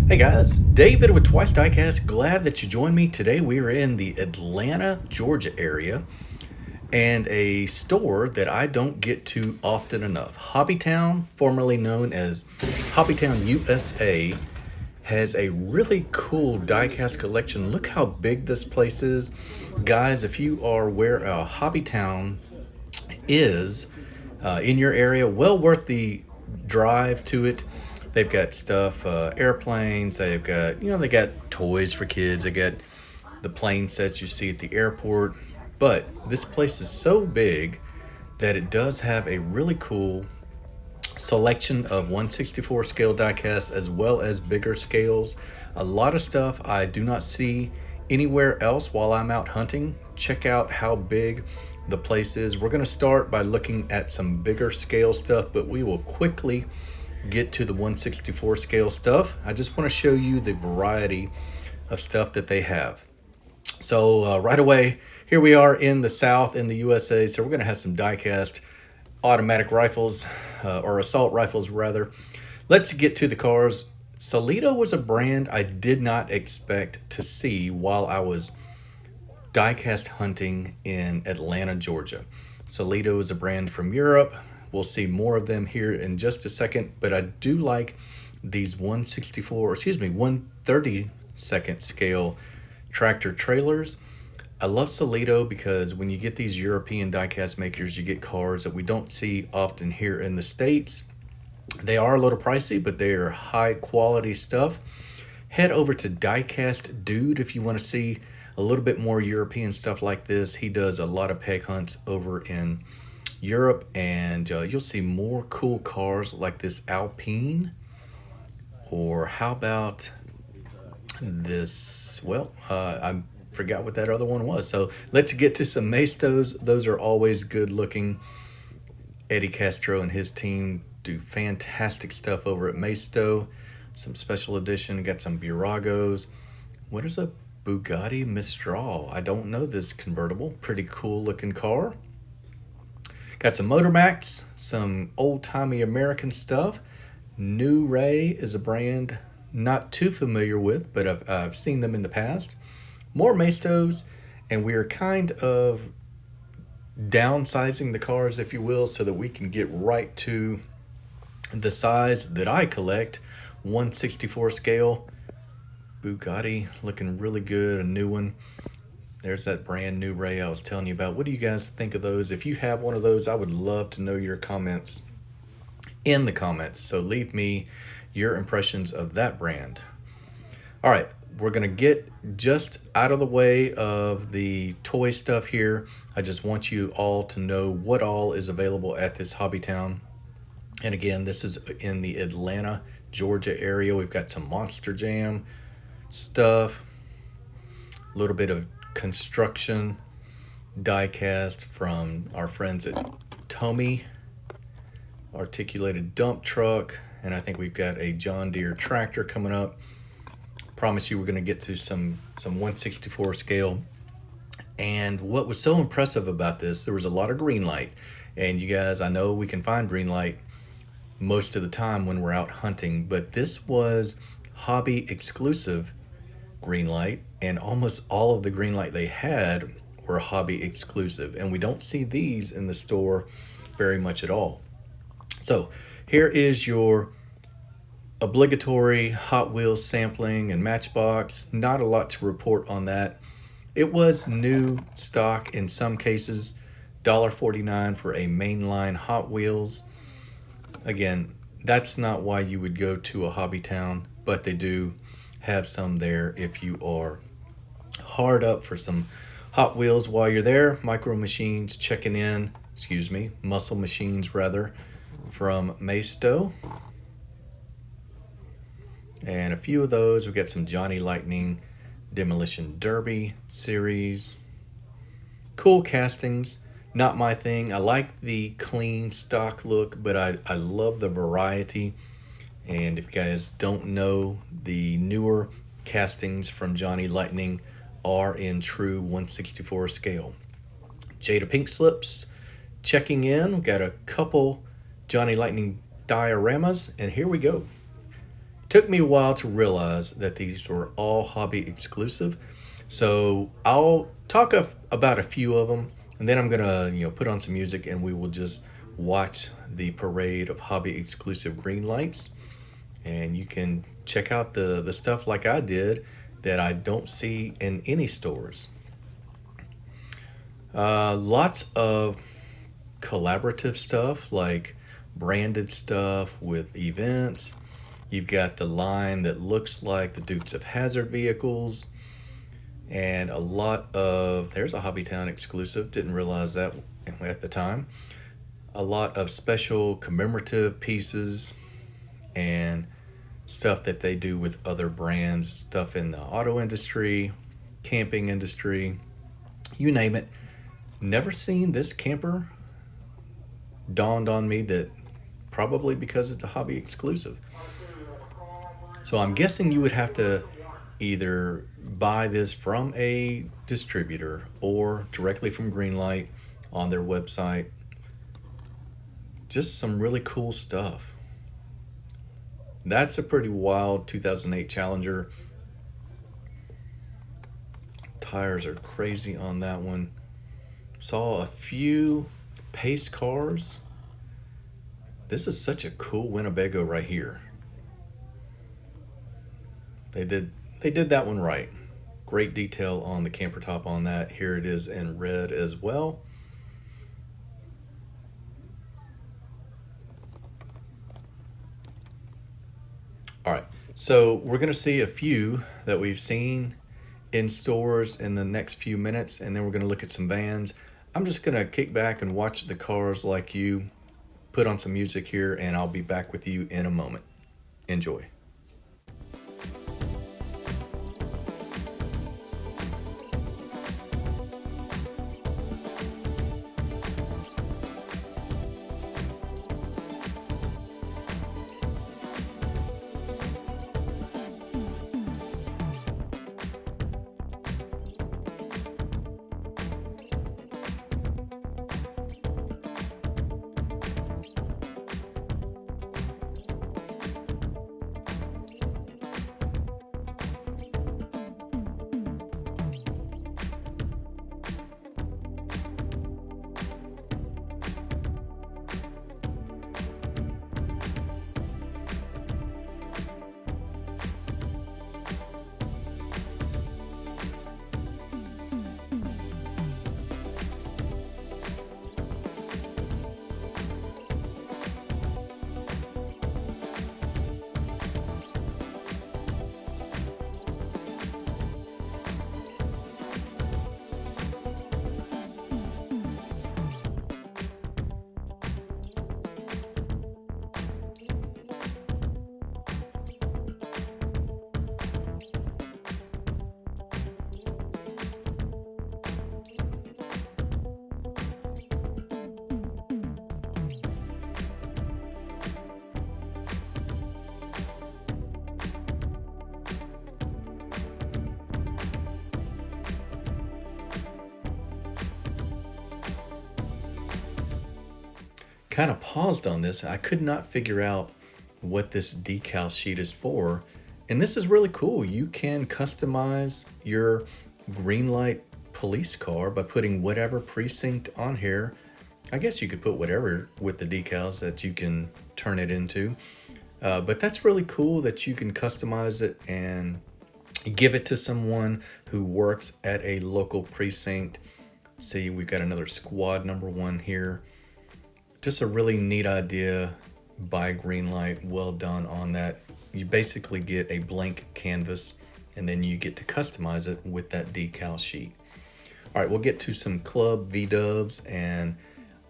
Hey guys, David with Twice Diecast. Glad that you joined me today. We are in the Atlanta, Georgia area and a store that I don't get to often enough. HobbyTown, formerly known as HobbyTown USA, has a really cool diecast collection. Look how big this place is. Guys, if you are where HobbyTown is in your area, well worth the drive to it. They've got stuff, airplanes. They got toys for kids. They got the plane sets you see at the airport. But this place is so big that it does have a really cool selection of 164 scale diecasts as well as bigger scales. A lot of stuff I do not see anywhere else while I'm out hunting. Check out how big the place is. We're going to start by looking at some bigger scale stuff, but we will quickly get to the 164 scale stuff. I just want to show you the variety of stuff that they have. So right away, here we are in the South in the USA. So we're going to have some diecast automatic rifles, or assault rifles rather. Let's get to the cars. Solito was a brand I did not expect to see while I was diecast hunting in Atlanta, Georgia. Solito is a brand from Europe. We'll see more of them here in just a second, but I do like these 132nd scale tractor trailers. I love Solito because when you get these European diecast makers, you get cars that we don't see often here in the States. They are a little pricey, but they are high quality stuff. Head over to Diecast Dude if you want to see a little bit more European stuff like this. He does a lot of peg hunts over in Europe, and you'll see more cool cars like this Alpine. Or how about this? Well, I forgot what that other one was. So let's get to some Maestos. Those are always good looking. Eddie Castro and his team do fantastic stuff over at Maesto. Some special edition. Got some Buragos. What is a Bugatti Mistral? I don't know this convertible. Pretty cool looking car. Got some Motormax, some old-timey American stuff. New Ray is a brand not too familiar with, but I've seen them in the past. More Maestos, and we are kind of downsizing the cars, if you will, so that we can get right to the size that I collect, 164 scale. Bugatti looking really good, a new one. There's that brand new Ray I was telling you about. What do you guys think of those? If you have one of those, I would love to know your comments in the comments. So leave me your impressions of that brand. All right, we're going to get just out of the way of the toy stuff here. I just want you all to know what all is available at this HobbyTown. And again, this is in the Atlanta, Georgia area. We've got some Monster Jam stuff, a little bit of construction diecast from our friends at Tommy, articulated dump truck, and I think we've got a John Deere tractor coming up. Promise you we're going to get to some 164 scale. And what was so impressive about this, there was a lot of green light. And you guys, I know we can find green light most of the time when we're out hunting, but this was hobby exclusive green light, and almost all of the green light they had were hobby exclusive, and we don't see these in the store very much at all. So here is your obligatory Hot Wheels sampling and Matchbox. Not a lot to report on that. It was new stock in some cases. $1.49 for a mainline Hot Wheels. Again, that's not why you would go to a HobbyTown, but they do have some there if you are hard up for some Hot Wheels while you're there. Micro Machines checking in, Muscle Machines rather, from Maesto. And a few of those. We've got some Johnny Lightning Demolition Derby series. Cool castings. Not my thing. I like the clean stock look, but I love the variety. And if you guys don't know, the newer castings from Johnny Lightning are in true 164 scale. Jada Pink Slips checking in. We've got a couple Johnny Lightning dioramas, and here we go. Took me a while to realize that these were all hobby exclusive. So I'll talk about a few of them, and then I'm gonna put on some music, and we will just watch the parade of hobby exclusive green lights, and you can check out the stuff like I did that I don't see in any stores. Lots of collaborative stuff like branded stuff with events. You've got the line that looks like the Dukes of Hazzard vehicles, and a lot of, there's a HobbyTown exclusive, didn't realize that at the time. A lot of special commemorative pieces and stuff that they do with other brands, stuff in the auto industry, camping industry, you name it. Never seen this camper. Dawned on me that probably because it's a hobby exclusive. So I'm guessing you would have to either buy this from a distributor or directly from Greenlight on their website. Just some really cool stuff. That's a pretty wild 2008 Challenger. Tires are crazy on that one. Saw a few pace cars. This is such a cool Winnebago right here. They did that one right. Great detail on the camper top on that. Here it is in red as well. All right, so we're gonna see a few that we've seen in stores in the next few minutes, and then we're gonna look at some vans. I'm just gonna kick back and watch the cars like you, put on some music here, and I'll be back with you in a moment. Enjoy. Kind of paused on this. I could not figure out what this decal sheet is for. And this is really cool. You can customize your Greenlight police car by putting whatever precinct on here. I guess you could put whatever with the decals that you can turn it into. But that's really cool that you can customize it and give it to someone who works at a local precinct. See, we've got another squad number 1 here. Just a really neat idea by Greenlight. Well done on that. You basically get a blank canvas and then you get to customize it with that decal sheet. All right, we'll get to some Club V-dubs, and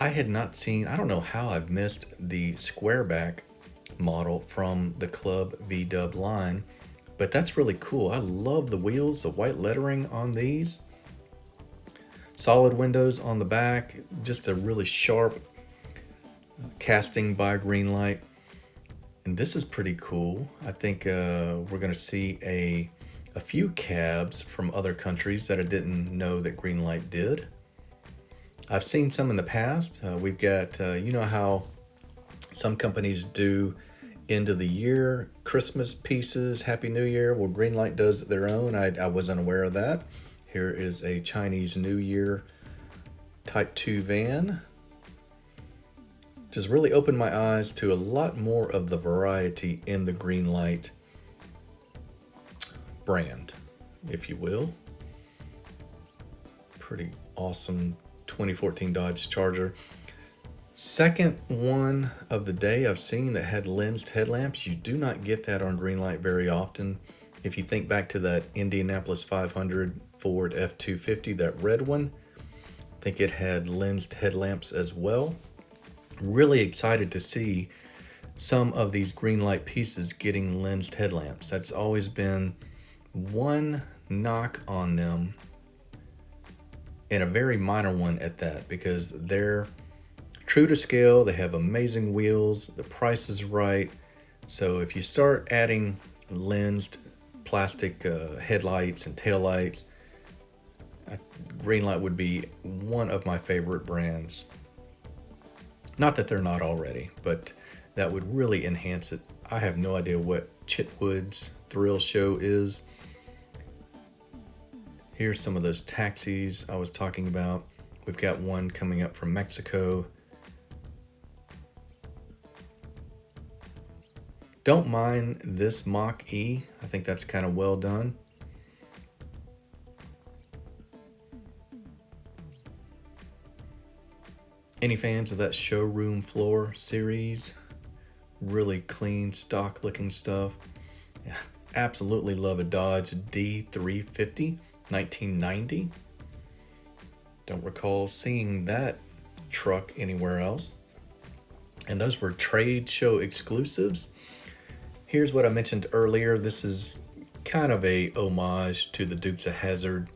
I had not seen, I don't know how I've missed the squareback model from the Club V-dub line, but that's really cool. I love the wheels, the white lettering on these. Solid windows on the back, just a really sharp casting by Greenlight. And this is pretty cool. I think we're gonna see a few cabs from other countries that I didn't know that Greenlight did. I've seen some in the past. We've got, you know how some companies do end of the year Christmas pieces. Happy New Year. Well, Greenlight does their own. I wasn't aware of that. Here is a Chinese New Year Type 2 van. Just really opened my eyes to a lot more of the variety in the Greenlight brand, if you will. Pretty awesome 2014 Dodge Charger. Second one of the day I've seen that had lensed headlamps. You do not get that on Greenlight very often. If you think back to that Indianapolis 500 Ford F-250, that red one, I think it had lensed headlamps as well. Really excited to see some of these Greenlight pieces getting lensed headlamps. That's always been one knock on them, and a very minor one at that, because they're true to scale. They have amazing wheels. The price is right. So if you start adding lensed plastic headlights and taillights, Greenlight would be one of my favorite brands. Not that they're not already, but that would really enhance it. I have no idea what Chitwood's Thrill Show is. Here's some of those taxis I was talking about. We've got one coming up from Mexico. Don't mind this Mach-E. I think that's kind of well done. Any fans of that showroom floor series? Really clean, stock looking stuff. Yeah, absolutely love a Dodge D350, 1990. Don't recall seeing that truck anywhere else. And those were trade show exclusives. Here's what I mentioned earlier. This is kind of a homage to the Dukes of Hazzard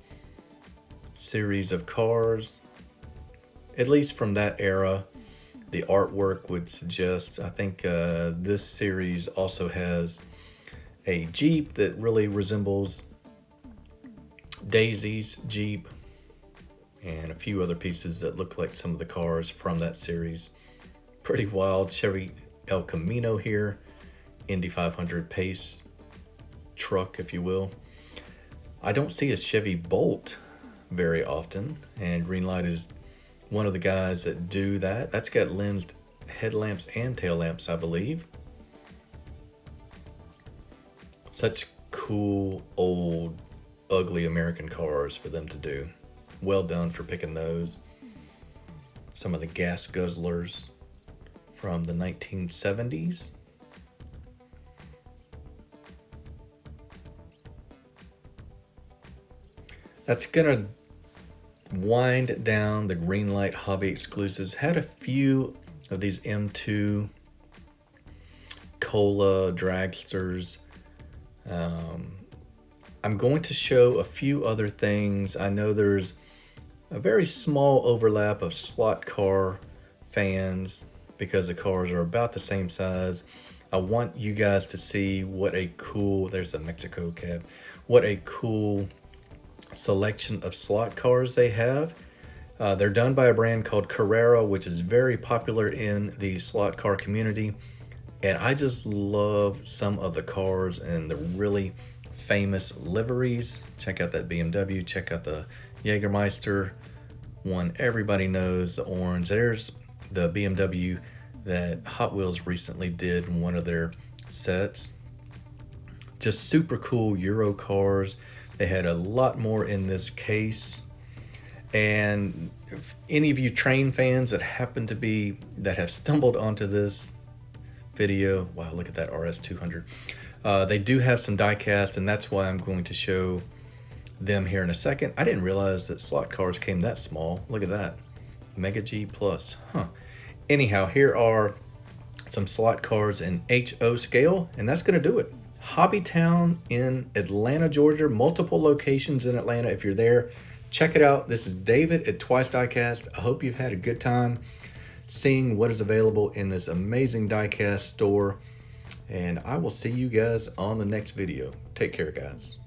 series of cars. At least from that era, the artwork would suggest. I think this series also has a Jeep that really resembles Daisy's Jeep, and a few other pieces that look like some of the cars from that series. Pretty wild. Chevy El Camino here, Indy 500 pace truck, if you will. I don't see a Chevy Bolt very often, and Greenlight is one of the guys that do that. That's got lensed headlamps and tail lamps, I believe. Such cool, old, ugly American cars for them to do. Well done for picking those. Some of the gas guzzlers from the 1970s. That's gonna wind down the Greenlight hobby exclusives. Had a few of these M2 Cola dragsters. I'm going to show a few other things. I know there's a very small overlap of slot car fans because the cars are about the same size. I want you guys to see what a cool, there's a Mexico cab, what a cool selection of slot cars they have. They're done by a brand called Carrera, which is very popular in the slot car community. And I just love some of the cars and the really famous liveries. Check out that BMW, check out the Jägermeister one everybody knows, the orange. There's the BMW that Hot Wheels recently did in one of their sets. Just super cool Euro cars. They had a lot more in this case. And if any of you train fans that happen to be, that have stumbled onto this video, wow, look at that RS200. They do have some diecast, and that's why I'm going to show them here in a second. I didn't realize that slot cars came that small. Look at that. Mega G Plus. Huh. Anyhow, here are some slot cars in HO scale, and that's going to do it. HobbyTown in Atlanta, Georgia. Multiple locations in Atlanta. If you're there, check it out. This is David at Twice Diecast. I hope you've had a good time seeing what is available in this amazing diecast store. And I will see you guys on the next video. Take care, guys.